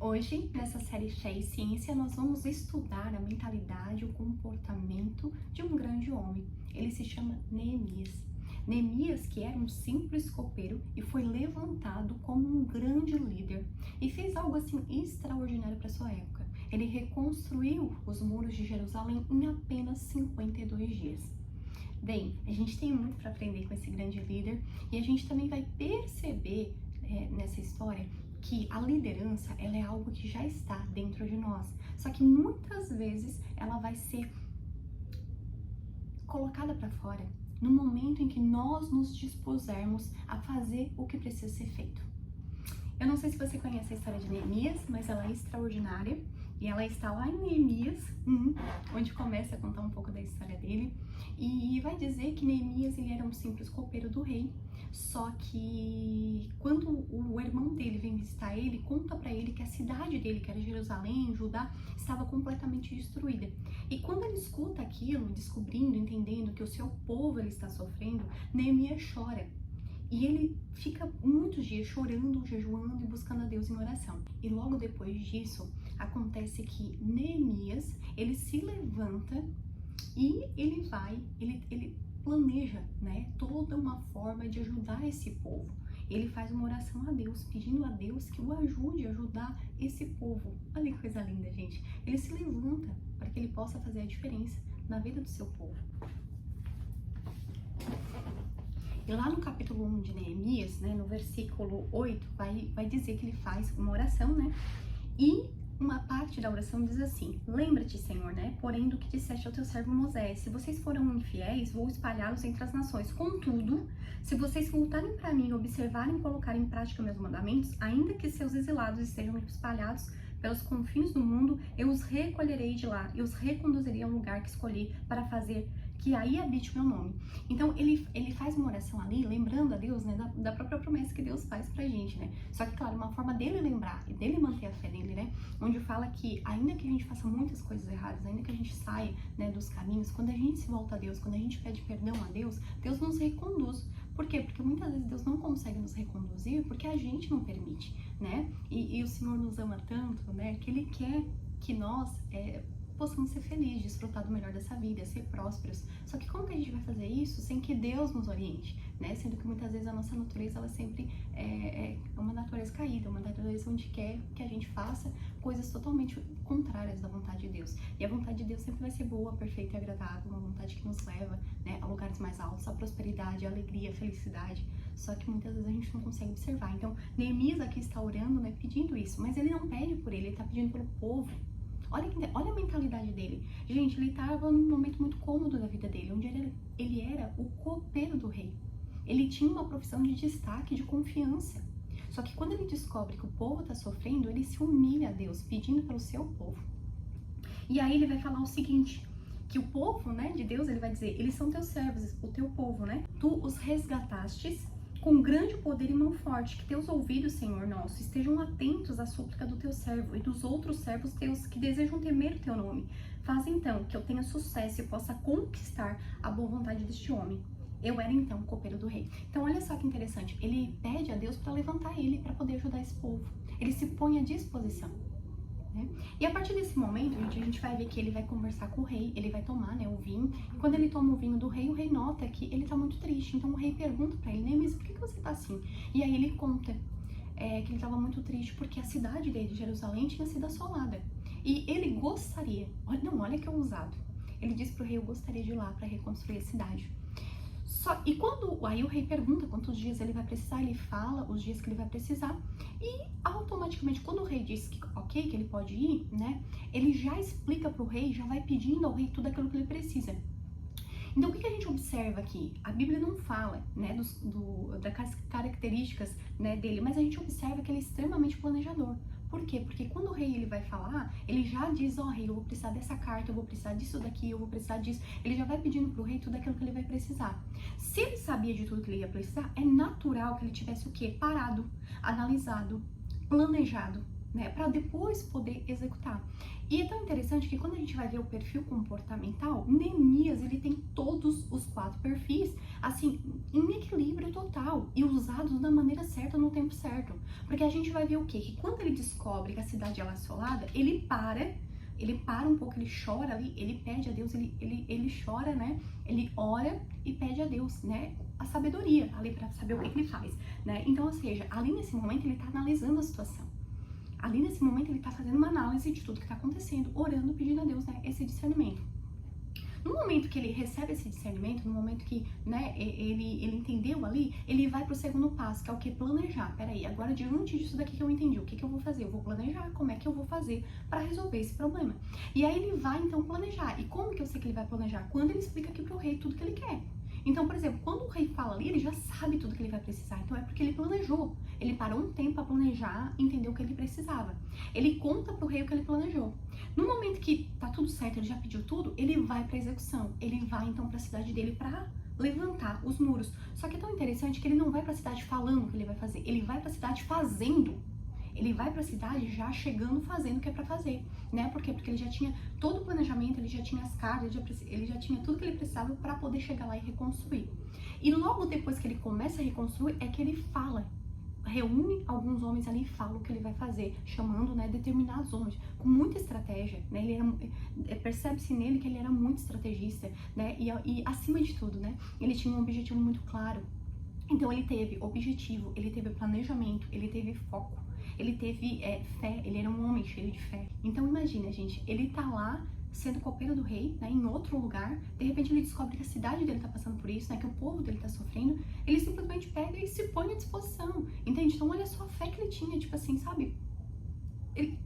Hoje, nessa série Fé e Ciência, nós vamos estudar a mentalidade e o comportamento de um grande homem. Ele se chama Neemias. Neemias, que era um simples copeiro e foi levantado como um grande líder e fez algo assim extraordinário para sua época. Ele reconstruiu os muros de Jerusalém em apenas 52 dias. Bem, a gente tem muito para aprender com esse grande líder e a gente também vai perceber nessa história que a liderança, ela é algo que já está dentro de nós, só que muitas vezes ela vai ser colocada para fora no momento em que nós nos dispusermos a fazer o que precisa ser feito. Eu não sei se você conhece a história de Neemias, mas ela é extraordinária e ela está lá em Neemias 1, onde começa a contar um pouco da história dele e vai dizer que Neemias ele era um simples copeiro do rei. Só que quando o irmão dele vem visitar ele, conta para ele que a cidade dele, que era Jerusalém, Judá, estava completamente destruída. E quando ele escuta aquilo, descobrindo, entendendo que o seu povo ele está sofrendo, Neemias chora. E ele fica muitos dias chorando, jejuando e buscando a Deus em oração. E logo depois disso, acontece que Neemias, ele se levanta e ele planeja, toda uma forma de ajudar esse povo. Ele faz uma oração a Deus, pedindo a Deus que o ajude a ajudar esse povo. Olha que coisa linda, gente. Ele se levanta para que ele possa fazer a diferença na vida do seu povo. E lá no capítulo 1 de Neemias, no versículo 8, vai dizer que ele faz uma oração, E uma parte da oração diz assim: lembra-te, Senhor, porém do que disseste ao teu servo Moisés, se vocês foram infiéis, vou espalhá-los entre as nações. Contudo, se vocês voltarem para mim e observarem e colocarem em prática meus mandamentos, ainda que seus exilados estejam espalhados pelos confins do mundo, eu os recolherei de lá e os reconduzirei a um lugar que escolhi para fazer que aí habite o meu nome. Então, ele faz uma oração ali, lembrando a Deus, da própria promessa que Deus faz pra gente, Só que, claro, uma forma dele lembrar e dele manter a fé nele, Onde fala que, ainda que a gente faça muitas coisas erradas, ainda que a gente saia, dos caminhos, quando a gente se volta a Deus, quando a gente pede perdão a Deus, Deus nos reconduz. Por quê? Porque muitas vezes Deus não consegue nos reconduzir porque a gente não permite, E o Senhor nos ama tanto, que Ele quer que nós possamos ser felizes, desfrutar do melhor dessa vida, ser prósperos. Só que como que a gente vai fazer isso sem que Deus nos oriente, Sendo que muitas vezes a nossa natureza, ela sempre é uma natureza caída, uma natureza onde quer que a gente faça coisas totalmente contrárias da vontade de Deus. E a vontade de Deus sempre vai ser boa, perfeita e agradável, uma vontade que nos leva, a lugares mais altos, a prosperidade, a alegria, a felicidade. Só que muitas vezes a gente não consegue observar. Então, Neemias aqui está orando, pedindo isso, mas ele não pede por ele está pedindo pelo povo. Olha a mentalidade dele. Gente, ele estava num momento muito cômodo da vida dele, onde ele era o copeiro do rei. Ele tinha uma profissão de destaque, de confiança. Só que quando ele descobre que o povo está sofrendo, ele se humilha a Deus, pedindo pelo seu povo. E aí ele vai falar o seguinte, que o povo, de Deus, ele vai dizer, eles são teus servos, o teu povo, Tu os resgatastes com grande poder e mão forte, que teus ouvidos, Senhor nosso, estejam atentos à súplica do teu servo e dos outros servos teus que desejam temer o teu nome. Faz então que eu tenha sucesso e possa conquistar a boa vontade deste homem. Eu era então o copeiro do rei. Então olha só que interessante, ele pede a Deus para levantar ele para poder ajudar esse povo. Ele se põe à disposição. E a partir desse momento, a gente vai ver que ele vai conversar com o rei, ele vai tomar o vinho. E quando ele toma o vinho do rei, o rei nota que ele tá muito triste. Então o rei pergunta pra ele, Neemias, por que você tá assim? E aí ele conta que ele tava muito triste porque a cidade dele, Jerusalém, tinha sido assolada. E ele gostaria, olha que ousado. Ele disse pro rei, eu gostaria de ir lá para reconstruir a cidade. E aí o rei pergunta quantos dias ele vai precisar, ele fala os dias que ele vai precisar e automaticamente quando o rei diz que ok, que ele pode ir, ele já explica pro rei, já vai pedindo ao rei tudo aquilo que ele precisa. Então o que a gente observa aqui? A Bíblia não fala, das características, dele, mas a gente observa que ele é extremamente planejador. Por quê? Porque quando o rei ele vai falar, ele já diz, rei, eu vou precisar dessa carta, eu vou precisar disso daqui, eu vou precisar disso. Ele já vai pedindo pro rei tudo aquilo que ele vai precisar. Se ele sabia de tudo que ele ia precisar, é natural que ele tivesse o quê? Parado, analisado, planejado. né, para depois poder executar. E é tão interessante que quando a gente vai ver o perfil comportamental, Neemias, ele tem todos os 4 perfis, assim, em equilíbrio total e usados da maneira certa no tempo certo. Porque a gente vai ver o quê? Que quando ele descobre que a cidade é assolada, ele para um pouco, ele chora ali, ele pede a Deus, ele chora, né? Ele ora e pede a Deus, né? A sabedoria ali para saber o que ele faz, né? Então, ou seja, ali nesse momento ele tá analisando a situação. Ali nesse momento ele tá fazendo uma análise de tudo que tá acontecendo, orando, pedindo a Deus, né? Esse discernimento. No momento que ele recebe esse discernimento, no momento que, né, ele entendeu ali, ele vai pro segundo passo, que é o que? Planejar. Peraí, agora diante disso daqui que eu entendi, o que eu vou fazer? Eu vou planejar como é que eu vou fazer para resolver esse problema. E aí ele vai, então, planejar. E como que eu sei que ele vai planejar? Quando ele explica aqui pro rei tudo que ele quer. Então, por exemplo, quando o rei fala ali, ele já sabe tudo que ele vai precisar. Então é porque ele planejou. Ele parou um tempo para planejar, entendeu o que ele precisava. Ele conta pro rei o que ele planejou. No momento que tá tudo certo, ele já pediu tudo, ele vai para execução. Ele vai então para a cidade dele para levantar os muros. Só que é tão interessante que ele não vai para a cidade falando o que ele vai fazer, ele vai para a cidade fazendo. Ele vai para a cidade já chegando fazendo o que é para fazer, né? Por quê? Porque ele já tinha todo o planejamento, ele já tinha as cartas, ele já tinha tudo que ele precisava para poder chegar lá e reconstruir. E logo depois que ele começa a reconstruir é que ele fala, reúne alguns homens ali e fala o que ele vai fazer, chamando, né, determinados homens, com muita estratégia, né? Ele era, percebe-se nele que ele era muito estrategista, né? E acima de tudo, né, ele tinha um objetivo muito claro. Então ele teve objetivo, ele teve planejamento, ele teve foco, ele teve fé, ele era um homem cheio de fé. Então imagina, gente, ele tá lá sendo copeiro do rei, né, em outro lugar, de repente ele descobre que a cidade dele tá passando por isso, né, que o povo dele tá sofrendo, ele simplesmente pega e se põe à disposição, entende? Então olha só a fé que ele tinha, tipo assim, sabe?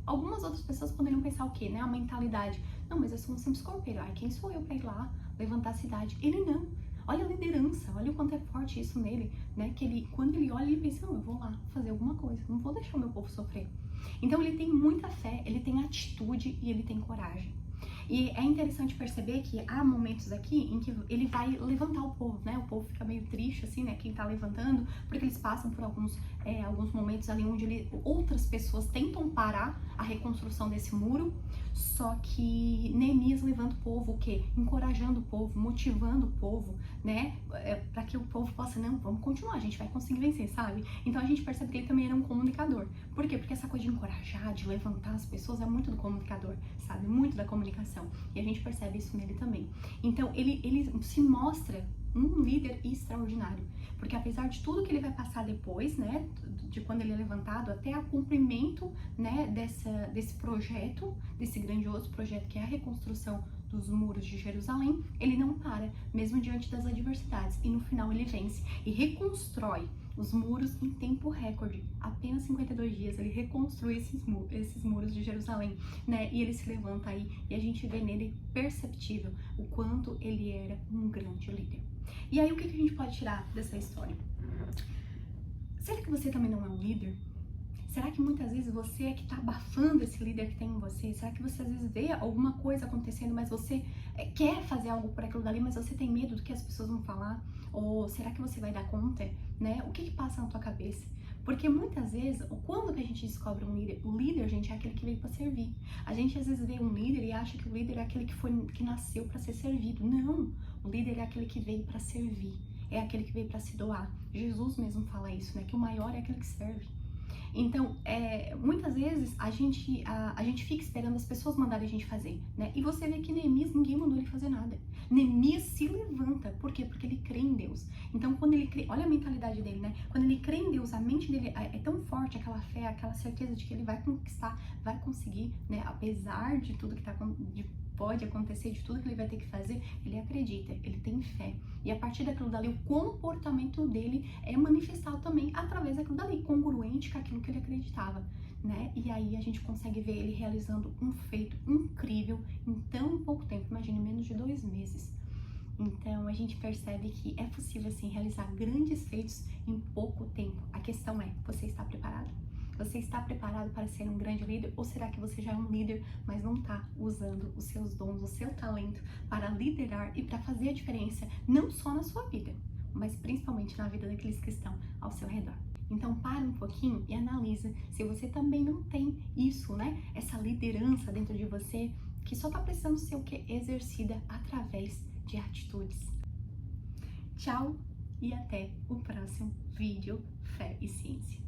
Algumas outras pessoas poderiam pensar o quê, né, a mentalidade, não, mas eu sou um simples copeiro, ai, quem sou eu pra ir lá levantar a cidade? Ele não. Olha a liderança, olha o quanto é forte isso nele, né? Que ele, quando ele olha, ele pensa, não, eu vou lá fazer alguma coisa, não vou deixar o meu povo sofrer. Então ele tem muita fé, ele tem atitude e ele tem coragem. E é interessante perceber que há momentos aqui em que ele vai levantar o povo, né? O povo fica meio triste, assim, né? Quem tá levantando, porque eles passam por alguns momentos ali onde outras pessoas tentam parar a reconstrução desse muro, só que Neemias levanta o povo, o quê? Encorajando o povo, motivando o povo, né? Para que o povo possa, não, vamos continuar, a gente vai conseguir vencer, sabe? Então a gente percebe que ele também era um comunicador. Por quê? Porque essa coisa de encorajar, de levantar as pessoas é muito do comunicador, sabe? Muito da comunicação. E a gente percebe isso nele também. Então ele se mostra um líder extraordinário, porque apesar de tudo que ele vai passar depois, né, de quando ele é levantado até o cumprimento, né, desse projeto, desse grandioso projeto que é a reconstrução dos muros de Jerusalém, ele não para, mesmo diante das adversidades, e no final ele vence e reconstrói os muros em tempo recorde. Apenas 52 dias ele reconstrui esses muros de Jerusalém, né? E ele se levanta aí e a gente vê nele perceptível o quanto ele era um grande líder. E aí o que a gente pode tirar dessa história? Será que você também não é um líder? Será que muitas vezes você é que tá abafando esse líder que tem em você? Será que você às vezes vê alguma coisa acontecendo, mas você quer fazer algo por aquilo dali, mas você tem medo do que as pessoas vão falar? Ou será que você vai dar conta, né? O que passa na tua cabeça? Porque muitas vezes, quando que a gente descobre um líder? O líder, gente, é aquele que veio para servir. A gente às vezes vê um líder e acha que o líder é aquele que nasceu para ser servido. Não, o líder é aquele que veio para servir. É aquele que veio para se doar. Jesus mesmo fala isso, né? Que o maior é aquele que serve. Então, muitas vezes a gente fica esperando as pessoas mandarem a gente fazer, né? E você vê que Neemias, ninguém mandou ele fazer nada. Neemias se levanta. Por quê? Porque ele crê em Deus. Então, quando ele crê, olha a mentalidade dele, né? Quando ele crê em Deus, a mente dele é tão forte, aquela fé, aquela certeza de que ele vai conquistar, vai conseguir, né? Apesar de tudo que pode acontecer, de tudo que ele vai ter que fazer, ele acredita, ele tem fé. E a partir daquilo dali, o comportamento dele é manifestado também através daquilo dali, congruente com aquilo que ele acreditava, né? E aí a gente consegue ver ele realizando um feito incrível em tão pouco tempo, imagine, menos de 2 meses. Então a gente percebe que é possível, assim, realizar grandes feitos em pouco tempo. A questão é, você está preparado? Você está preparado para ser um grande líder? Ou será que você já é um líder, mas não está usando os seus dons, o seu talento para liderar e para fazer a diferença, não só na sua vida, mas principalmente na vida daqueles que estão ao seu redor? Então para um pouquinho e analisa se você também não tem isso, né? Essa liderança dentro de você que só tá precisando ser o que? Exercida através de atitudes. Tchau e até o próximo vídeo Fé e Ciência.